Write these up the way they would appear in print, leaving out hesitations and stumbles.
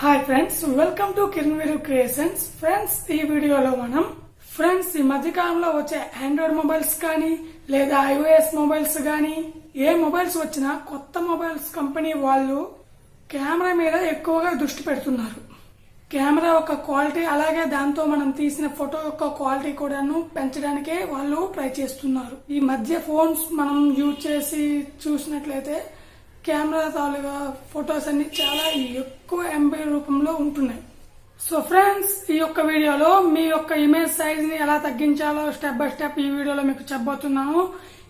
Hi friends, welcome to Kiran వీరు creations. Friends, ఈ వీడియోలో మనం ఈ మధ్యకాలంలో వచ్చే ఆండ్రాయిడ్ మొబైల్స్ కానీ లేదా iOS మొబైల్స్ కానీ ఏ మొబైల్స్ వచ్చినా కొత్త మొబైల్స్ కంపెనీ వాళ్ళు కెమెరా మీద ఎక్కువగా దృష్టి పెడుతున్నారు. కెమెరా యొక్క క్వాలిటీ అలాగే దాంతో మనం తీసిన ఫోటో యొక్క క్వాలిటీ కూడాను పెంచడానికే వాళ్ళు ట్రై చేస్తున్నారు. ఈ మధ్య ఫోన్స్ మనం యూజ్ చేసి చూసినట్లయితే కెమెరా తాలూగా ఫొటోస్ అన్ని చాలా ఎక్కువ ఎంబీ రూపంలో ఉంటున్నాయి. సో ఫ్రెండ్స్, ఈ యొక్క వీడియోలో మీ యొక్క ఇమేజ్ సైజ్ ని ఎలా తగ్గించాలో స్టెప్ బై స్టెప్ ఈ వీడియోలో మీకు చెప్పబోతున్నాను.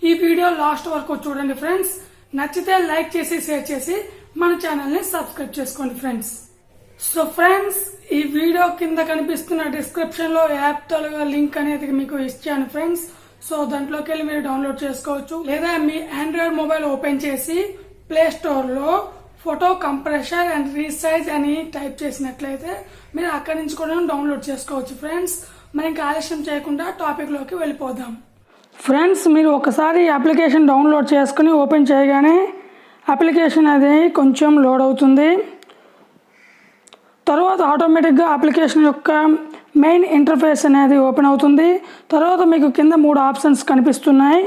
ఈ వీడియో లాస్ట్ వరకు చూడండి ఫ్రెండ్స్. నచ్చితే లైక్ చేసి షేర్ చేసి మన ఛానల్ ని సబ్స్క్రైబ్ చేసుకోండి ఫ్రెండ్స్. సో ఫ్రెండ్స్, ఈ వీడియో కింద కనిపిస్తున్న డిస్క్రిప్షన్ లో యాప్ తాలూగా లింక్ అనేది మీకు ఇచ్చాను ఫ్రెండ్స్. సో దాంట్లోకి వెళ్ళి మీరు డౌన్లోడ్ చేసుకోవచ్చు, లేదా మీ ఆండ్రాయిడ్ మొబైల్ ఓపెన్ చేసి ప్లే స్టోర్ లో ఫోటో కంప్రెషర్ అండ్ రీసైజ్ అని టైప్ చేసినట్లయితే మీరు అక్కడి నుంచి కూడా డౌన్లోడ్ చేసుకోవచ్చు ఫ్రెండ్స్. మనం ఇంకా ఆలస్యం చేయకుండా టాపిక్ లోకి వెళ్ళిపోదాం. ఫ్రెండ్స్, మీరు ఒకసారి అప్లికేషన్ డౌన్లోడ్ చేసుకుని ఓపెన్ చేయగానే అప్లికేషన్ అది కొంచెం లోడ్ అవుతుంది. తర్వాత ఆటోమేటిక్గా అప్లికేషన్ యొక్క మెయిన్ ఇంటర్ఫేస్ అనేది ఓపెన్ అవుతుంది. తర్వాత మీకు కింద 3 ఆప్షన్స్ కనిపిస్తున్నాయి.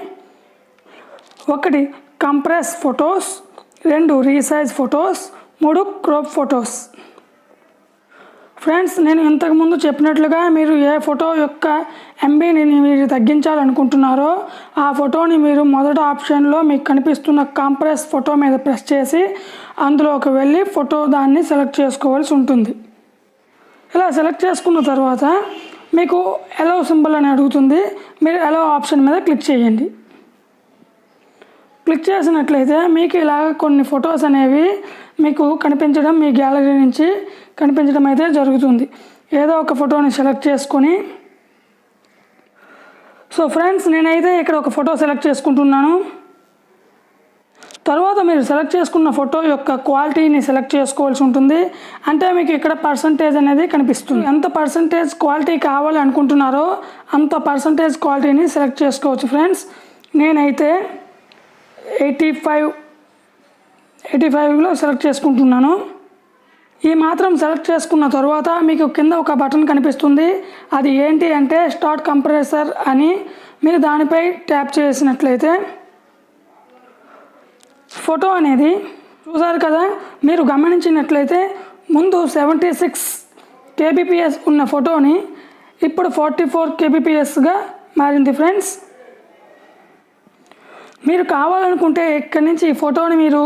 1 compress photos, 2 resize photos, 3 crop photos. Friends, నేను ఇంతకుముందు చెప్పినట్లుగా మీరు ఏ ఫోటో యొక్క ఎంబీని మీరు తగ్గించాలనుకుంటున్నారో ఆ ఫోటోని మీరు మొదటి ఆప్షన్లో మీకు కనిపిస్తున్న కంప్రెస్ ఫోటో మీద ప్రెస్ చేసి అందులోకి వెళ్ళి ఫోటో దాన్ని సెలెక్ట్ చేసుకోవాల్సి ఉంటుంది. ఇలా సెలెక్ట్ చేసుకున్న తర్వాత మీకు ఎలో సింబల్ అని అడుగుతుంది. మీరు ఎలో ఆప్షన్ మీద క్లిక్ చేయండి. క్లిక్ చేసినట్లయితే మీకు ఇలాగ కొన్ని ఫొటోస్ అనేవి మీకు కనిపించడం, మీ గ్యాలరీ నుంచి కనిపించడం అయితే జరుగుతుంది. ఏదో ఒక ఫోటోని సెలెక్ట్ చేసుకొని, సో ఫ్రెండ్స్, నేనైతే ఇక్కడ ఒక ఫోటో సెలెక్ట్ చేసుకుంటున్నాను. తర్వాత మీరు సెలెక్ట్ చేసుకున్న ఫోటో యొక్క క్వాలిటీని సెలెక్ట్ చేసుకోవాల్సి ఉంటుంది. అంటే మీకు ఇక్కడ పర్సంటేజ్ అనేది కనిపిస్తుంది. ఎంత పర్సంటేజ్ క్వాలిటీ కావాలి అనుకుంటున్నారో అంత పర్సంటేజ్ క్వాలిటీని సెలెక్ట్ చేసుకోవచ్చు ఫ్రెండ్స్. నేనైతే 85లో సెలెక్ట్ చేసుకుంటున్నాను. ఈ మాత్రం సెలెక్ట్ చేసుకున్న తర్వాత మీకు కింద ఒక బటన్ కనిపిస్తుంది. అది ఏంటి అంటే స్టార్ట్ కంప్రెసర్ అని. మీరు దానిపై ట్యాప్ చేసినట్లయితే ఫోటో అనేది చూసారు కదా. మీరు గమనించినట్లయితే ముందు 76 kbps ఉన్న ఫోటోని ఇప్పుడు 44 kbpsగా మారింది ఫ్రెండ్స్. మీరు కావాలనుకుంటే ఇక్కడి నుంచి ఈ ఫోటోని మీరు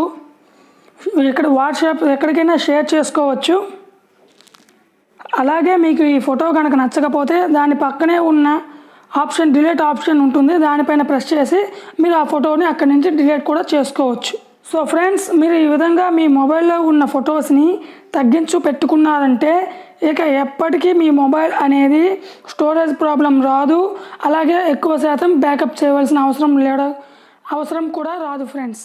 ఇక్కడ వాట్సాప్ ఎక్కడికైనా షేర్ చేసుకోవచ్చు. అలాగే మీకు ఈ ఫోటో కనుక నచ్చకపోతే దాని పక్కనే ఉన్న ఆప్షన్ డిలీట్ ఆప్షన్ ఉంటుంది. దానిపైన ప్రెస్ చేసి మీరు ఆ ఫోటోని అక్కడి నుంచి డిలీట్ కూడా చేసుకోవచ్చు. సో ఫ్రెండ్స్, మీరు ఈ విధంగా మీ మొబైల్లో ఉన్న ఫొటోస్ని తగ్గించు పెట్టుకున్నారంటే ఇక ఎప్పటికీ మీ మొబైల్ అనేది స్టోరేజ్ ప్రాబ్లం రాదు. అలాగే ఎక్కువ శాతం బ్యాకప్ చేయవలసిన అవసరం కూడా రాదు ఫ్రెండ్స్.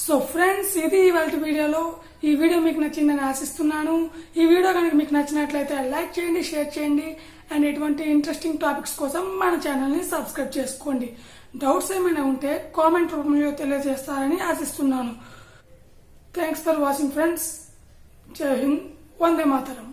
సో ఫ్రెండ్స్, ఇది ఇవాళ వీడియోలో. ఈ వీడియో మీకు నచ్చిందని ఆశిస్తున్నాను. ఈ వీడియో కనుక మీకు నచ్చినట్లయితే లైక్ చేయండి, షేర్ చేయండి. అండ్ ఇటువంటి ఇంట్రెస్టింగ్ టాపిక్స్ కోసం మన ఛానల్ని సబ్స్క్రైబ్ చేసుకోండి. డౌట్స్ ఏమైనా ఉంటే కామెంట్ రూపంలో తెలియజేస్తారని ఆశిస్తున్నాను. Thanks for watching friends. జై హింద్, వందే మాతరం.